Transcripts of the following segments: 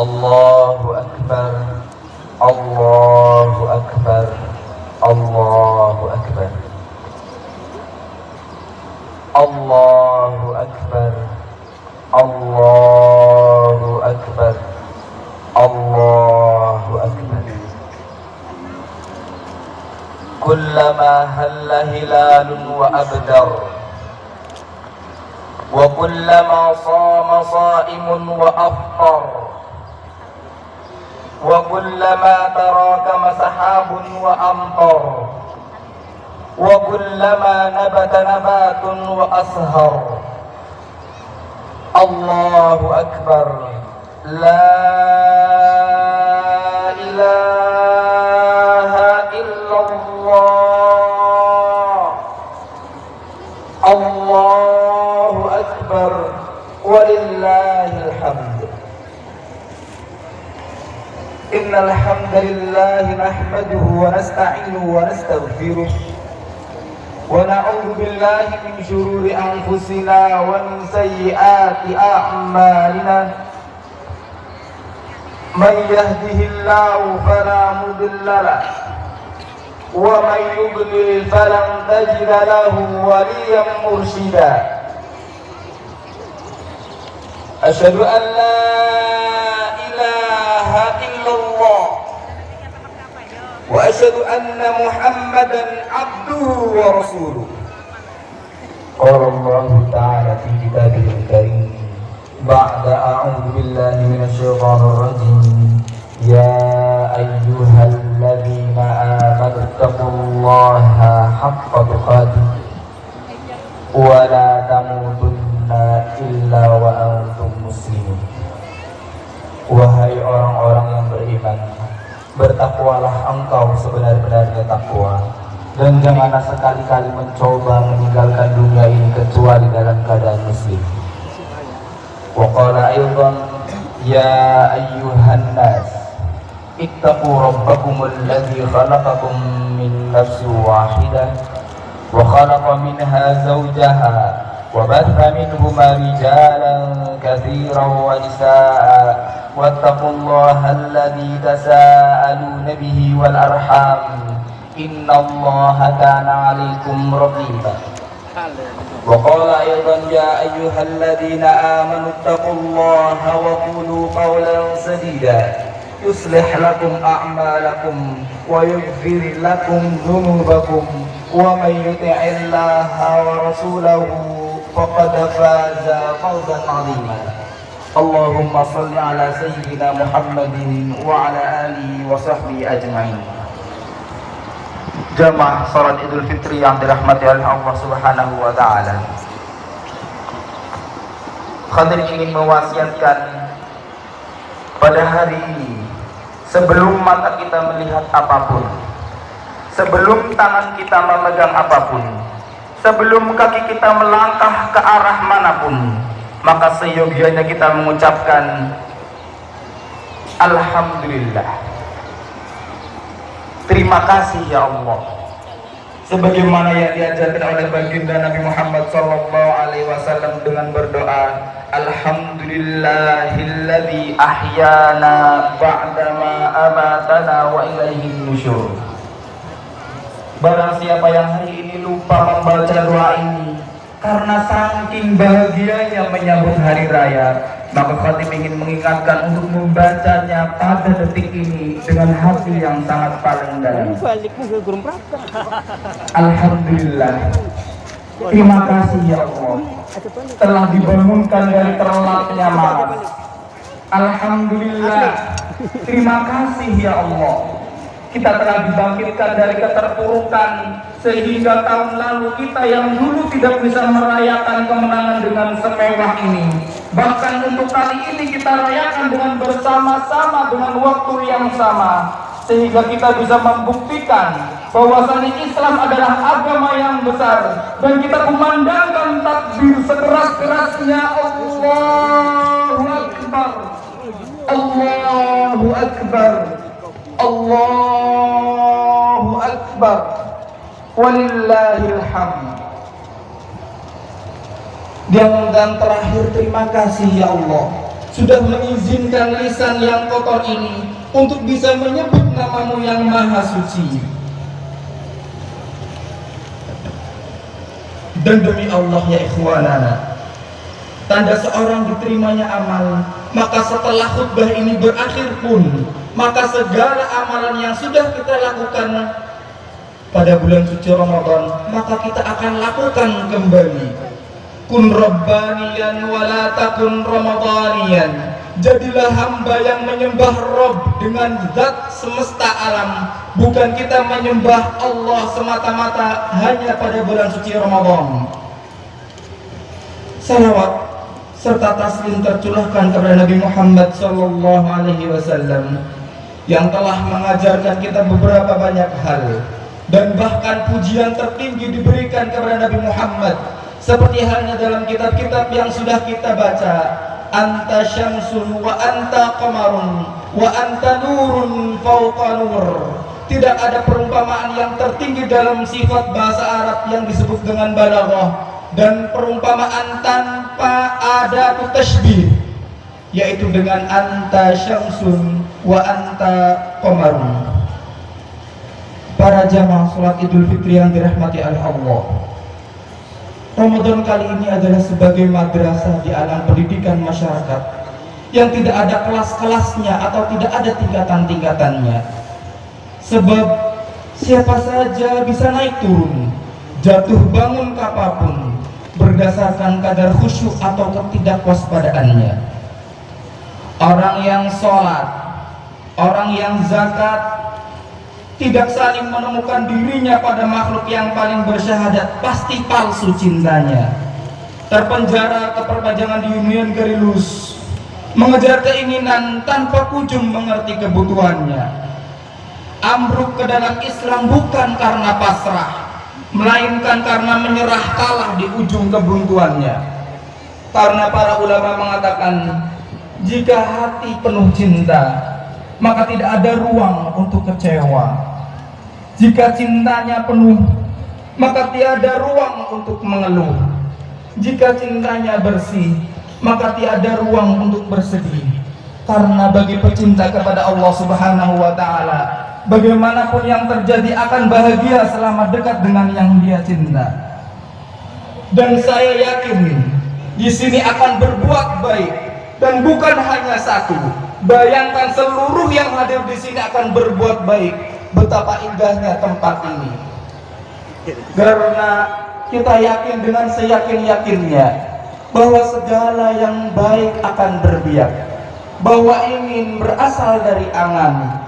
Allahu Akbar, Allahu Akbar, Allahu Akbar, Allahu Akbar, Allahu Akbar, Allahu Akbar. Kullama halla hilalun wa abdar, wa kullama sama saimun wa aftar, wa kullama tarakama sahabun wa amtar, wa kullama nabata nabatun wa ashar. Allahu Akbar, la ilaha illallah. Allahu Akbar, walillahil hamd. Innal hamdalillah nahmaduhu wa nasta'inuhu wa nastaghfiruh wa na'udzu billahi min shururi anfusina wa min sayyiati a'malina. Man yahdihillahu fala mudilla lahu wa man yudlil falan tajida lahu waliyan mursyida. Asyhadu an la ilaha illallah wa asyhadu anna Muhammadan abduhu wa rasuluh. Qala Allah ta'ala fi kitabihil karim ba'da a'udzu billahi minasy syaithanir rajim. Ya ayyuhalladzina amanu taqullaha haqqa tuqatih wa la tamutunna illa wa antum muslimun. Wahai orang-orang yang beriman, bertakwalah engkau sebenar-benarnya takwa, dan janganlah sekali-kali mencoba meninggalkan dunia ini kecuali dalam keadaan muslim. Wa qala aidan ya ayyuhan nas ittaqu rabbakumul ladzi khalaqakum min nafsin wahidah wa khalaqa minha zawjaha wa batha minhuma rijalan katsiran wa nisaa'a wattaqullaha alladzi tasaaluna bihi wal arham innallaha kana 'alaikum raqiba. Wa qala aidan ya ayyuhalladzina amanu taqullaha wa qulu qawlan sadida yuslih lakum a'malakum wa yaghfir lakum dhunubakum wa may yuti'illaha wa rasulahu faqad faza fawzan 'azima. Allahumma shalli ala sayyidina Muhammadin wa ala alihi wa sahbihi ajma'in. Jamaah salat Idul Fitri yang dirahmati oleh Allah Subhanahu wa taala. Khadir ingin mewasiatkan pada hari ini, sebelum mata kita melihat apapun, sebelum tangan kita memegang apapun, sebelum kaki kita melangkah ke arah manapun, maka seyogianya kita mengucapkan alhamdulillah. Terima kasih ya Allah, sebagaimana yang diajarkan oleh baginda Nabi Muhammad SAW dengan berdoa, alhamdulillahilladzi ahyana ba'dama amatana wa ilaihin nusyur. Barang siapa yang hari ini lupa membaca doa ini karena saking bahagianya menyambut hari raya, maka Khatib ingin mengingatkan untuk membacanya pada detik ini dengan hati yang sangat paling dalam. Alhamdulillah, terima kasih ya Allah telah dibangunkan dari terlelapnya malam. Alhamdulillah, terima kasih ya Allah kita telah dibangkitkan dari keterpurukan, sehingga tahun lalu kita yang dulu tidak bisa merayakan kemenangan dengan semewah ini, bahkan untuk kali ini kita rayakan dengan bersama-sama dengan waktu yang sama, sehingga kita bisa membuktikan bahwasanya Islam adalah agama yang besar, dan kita kumandangkan takbir sekeras-kerasnya, Allahu Akbar, Allahu Akbar, Allahu Akbar, walillahil hamd. Dan terakhir, terima kasih ya Allah sudah mengizinkan lisan yang kotor ini untuk bisa menyebut namamu yang maha suci. Dan demi Allah ya ikhwanana, tanda seorang diterimanya amal, maka setelah khutbah ini berakhir pun, maka segala amalan yang sudah kita lakukan pada bulan suci Ramadan, maka kita akan lakukan kembali. Kun rabbaniyan wala takun ramadaniyan. Jadilah hamba yang menyembah Rabb dengan zat semesta alam, bukan kita menyembah Allah semata-mata hanya pada bulan suci Ramadan. Salawat serta taslim tercurahkan kepada Nabi Muhammad sallallahu alaihi wasallam yang telah mengajarkan kita beberapa banyak hal, dan bahkan pujian tertinggi diberikan kepada Nabi Muhammad seperti halnya dalam kitab-kitab yang sudah kita baca. Anta syamsun wa anta qamarun wa anta nurun fawqa nur. Tidak ada perumpamaan yang tertinggi dalam sifat bahasa Arab yang disebut dengan balaghah dan perumpamaan tanpa ada tasbih, yaitu dengan anta syamsun wa anta qamarun. Para jamaah salat Idul Fitri yang dirahmati oleh Allah, Ramadan kali ini adalah sebagai madrasah di alam pendidikan masyarakat yang tidak ada kelas-kelasnya atau tidak ada tingkatan-tingkatannya. Sebab siapa saja bisa naik turun, jatuh bangun kapanpun berdasarkan kadar khusyuk atau ketidakwaspadaannya. Orang yang sholat, orang yang zakat, tidak saling menemukan dirinya pada makhluk yang paling bersyahadat, pasti palsu cintanya. Terpenjara ke perpanjangan di Union Gerilus, mengejar keinginan tanpa kunjung mengerti kebutuhannya. Ambruk ke dalam Islam bukan karena pasrah, melainkan karena menyerah kalah di ujung kebuntuannya. Karena para ulama mengatakan, jika hati penuh cinta, maka tidak ada ruang untuk kecewa. Jika cintanya penuh, maka tiada ruang untuk mengeluh. Jika cintanya bersih, maka tiada ruang untuk bersedih. Karena bagi pecinta kepada Allah Subhanahu wa Ta'ala, bagaimanapun yang terjadi akan bahagia selama dekat dengan yang dia cinta. Dan saya yakin di sini akan berbuat baik, dan bukan hanya satu. Bayangkan seluruh yang hadir di sini akan berbuat baik. Betapa indahnya tempat ini. Karena kita yakin dengan seyakin-yakinnya bahwa segala yang baik akan berbiak, bahwa ingin berasal dari angan,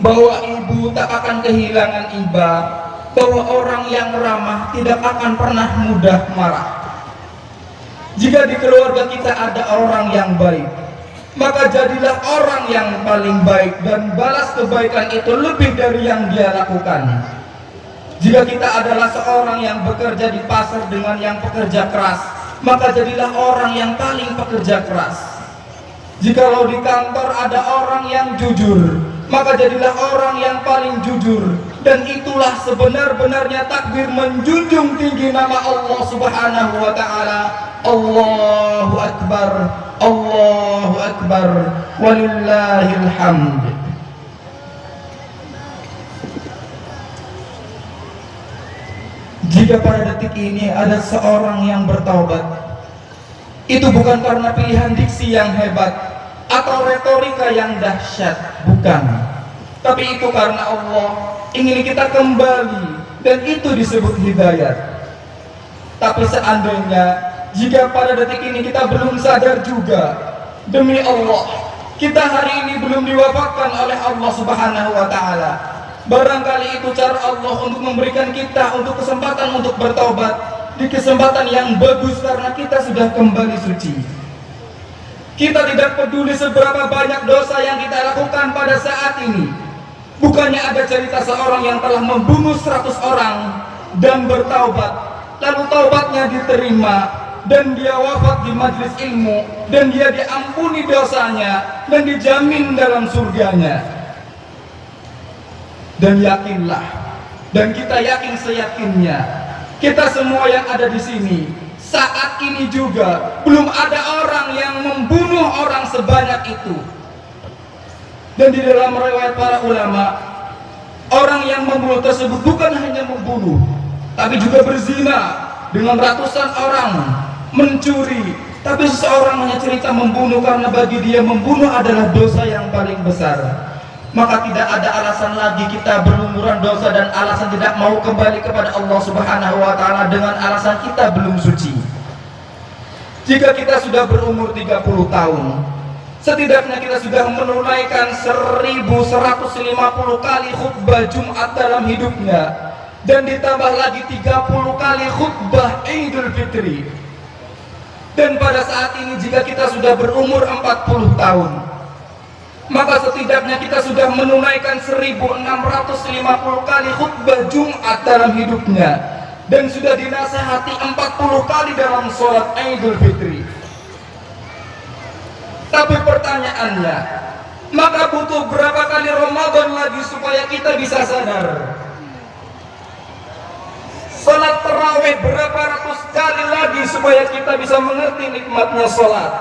bahwa ibu tak akan kehilangan iba, bahwa orang yang ramah tidak akan pernah mudah marah. Jika di keluarga kita ada orang yang baik, maka jadilah orang yang paling baik dan balas kebaikan itu lebih dari yang dia lakukan. Jika kita adalah seorang yang bekerja di pasar dengan yang pekerja keras, maka jadilah orang yang paling pekerja keras. Jikalau di kantor ada orang yang jujur, maka jadilah orang yang paling jujur. Dan itulah sebenar-benarnya takbir menjunjung tinggi nama Allah Subhanahu wa Ta'ala. Allahu Akbar, Allahu Akbar, walillahil hamd. Jika pada detik ini ada seorang yang bertaubat, itu bukan karena pilihan diksi yang hebat atau retorika yang dahsyat, bukan. Tapi itu karena Allah ingin kita kembali, dan itu disebut hidayat. Tapi seandainya jika pada detik ini kita belum sadar juga, demi Allah, kita hari ini belum diwafatkan oleh Allah Subhanahu wa Ta'ala. Barangkali itu cara Allah untuk memberikan kita untuk kesempatan untuk bertaubat di kesempatan yang bagus karena kita sudah kembali suci. Kita tidak peduli seberapa banyak dosa yang kita lakukan pada saat ini. Bukannya ada cerita seorang yang telah membunuh 100 orang dan bertaubat, lalu taubatnya diterima, dan dia wafat di majelis ilmu, dan dia diampuni dosanya dan dijamin dalam surganya. Dan yakinlah, dan kita yakin seyakinnya, kita semua yang ada di sini Saat ini juga belum ada orang yang membunuh orang sebanyak itu. Dan di dalam riwayat para ulama, orang yang membunuh tersebut bukan hanya membunuh, tapi juga berzina dengan ratusan orang, mencuri. Tapi seseorang hanya cerita membunuh karena bagi dia membunuh adalah dosa yang paling besar. Maka tidak ada alasan lagi kita berlumuran dosa dan alasan tidak mau kembali kepada Allah Subhanahu wa Ta'ala dengan alasan kita belum suci. Jika kita sudah berumur 30 tahun, setidaknya kita sudah menunaikan 1150 kali khutbah Jumat dalam hidupnya, dan ditambah lagi 30 kali khutbah Idul Fitri. Dan pada saat ini jika kita sudah berumur 40 tahun, maka setidaknya kita sudah menunaikan 1650 kali khutbah Jumat dalam hidupnya, dan sudah dinasehati 40 kali dalam sholat Idul Fitri. Tapi pertanyaannya, maka butuh berapa kali Ramadan lagi supaya kita bisa sadar? Salat tarawih berapa ratus kali lagi supaya kita bisa mengerti nikmatnya salat?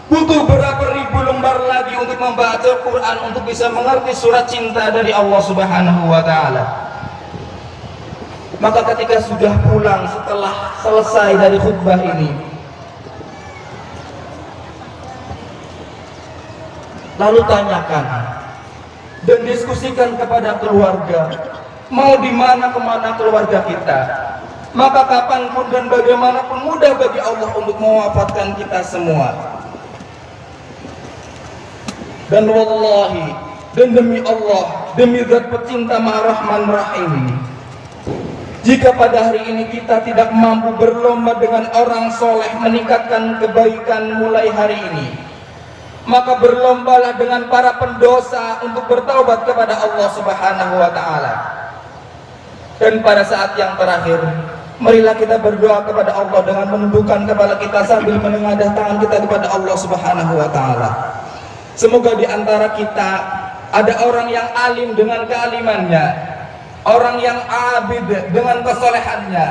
Butuh berapa ribu lembar lagi untuk membaca Quran untuk bisa mengerti surat cinta dari Allah Subhanahu wa Ta'ala? Maka ketika sudah pulang setelah selesai dari khutbah ini, lalu tanyakan dan diskusikan kepada keluarga, mau di mana kemana keluarga kita. Maka kapanpun dan bagaimanapun mudah bagi Allah untuk mewafatkan kita semua. Dan wallahi, dan demi Allah, demi zat pecinta Maha Rahman Rahim, jika pada hari ini kita tidak mampu berlomba dengan orang soleh meningkatkan kebaikan mulai hari ini, maka berlombalah dengan para pendosa untuk bertaubat kepada Allah Subhanahu wa Ta'ala. Dan pada saat yang terakhir, marilah kita berdoa kepada Allah dengan menundukkan kepala kita sambil menengadah tangan kita kepada Allah Subhanahu wa Ta'ala. Semoga di antara kita ada orang yang alim dengan kealimannya, orang yang abid dengan kesolehannya,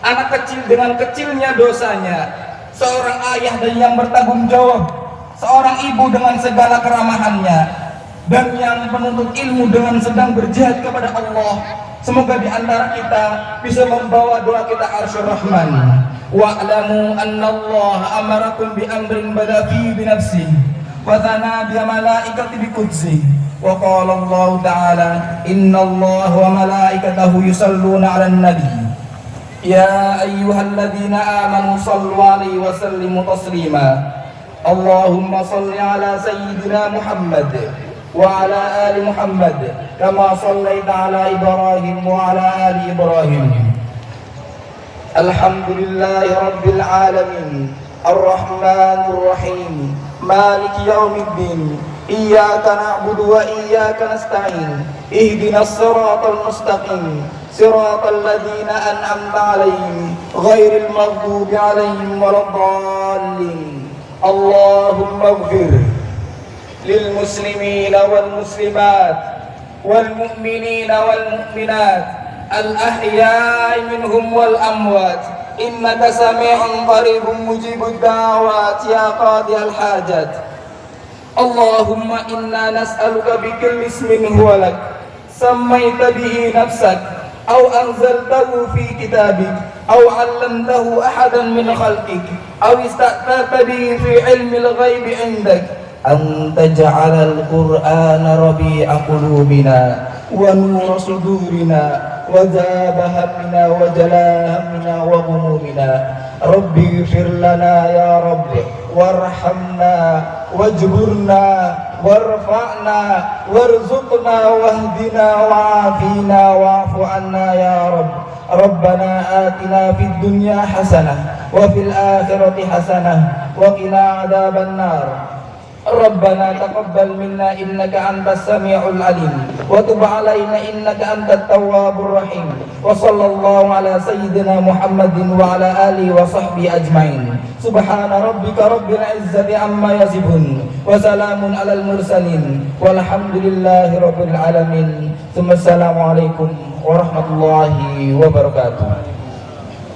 anak kecil dengan kecilnya dosanya, seorang ayah dan yang bertanggung jawab, seorang ibu dengan segala keramahannya, dan yang penuntut ilmu dengan sedang berjihad kepada Allah. Semoga di antara kita bisa membawa doa kita Arsyur Rahman. Wa'lamu anna Allah amarakum bi amrin bada fi bi nafsi wa thana bi malaikati bi qudsi wa qala Allah ta'ala inna Allah wa malaikatahu yusalluna 'alan nabi ya ayyuhalladzina amanu sallu 'alaihi wa sallimu taslima. Allahumma salli 'ala sayyidina Muhammad وعلى آل محمد كما صليت على إبراهيم وعلى آل إبراهيم. الحمد لله رب العالمين الرحمن الرحيم مالك يوم الدين إياك نعبد وإياك نستعين اهدنا الصراط المستقيم صراط الذين أنعمت عليهم غير المغضوب عليهم ولا الضالين. اللهم اغفر للمسلمين والمسلمات والمؤمنين والمؤمنات الأحياء منهم والأموات إنك سميع قريب مجيب الدعوات يا قاضي الحاجات. اللهم إنا نسألك بكل اسم هو لك سميت به نفسك أو أنزلته في كتابك أو علمته أحدا من خلقك أو استأثرت به في علم الغيب عندك أن تجعل القرآن ربيع قلوبنا ونور صدورنا وذهاب همنا وجلاء همنا وغمومنا. رب اغفر لنا يا رب وارحمنا واجبرنا وارفعنا وارزقنا واهدنا وعافينا واعف عنا يا رب. ربنا آتنا في الدنيا حسنة وفي الآخرة حسنة وقنا عذاب النار. ربنا تقبل منا إنك أنت السميع العليم وتب علينا إنك أنت التواب الرحيم. وصلى الله على سيدنا محمد وعلى آله وصحبه أجمعين. سبحان ربك رب العزة عما يصفون وسلام على المرسلين والحمد لله رب العالمين. ثم السلام عليكم warahmatullahi wabarakatuh.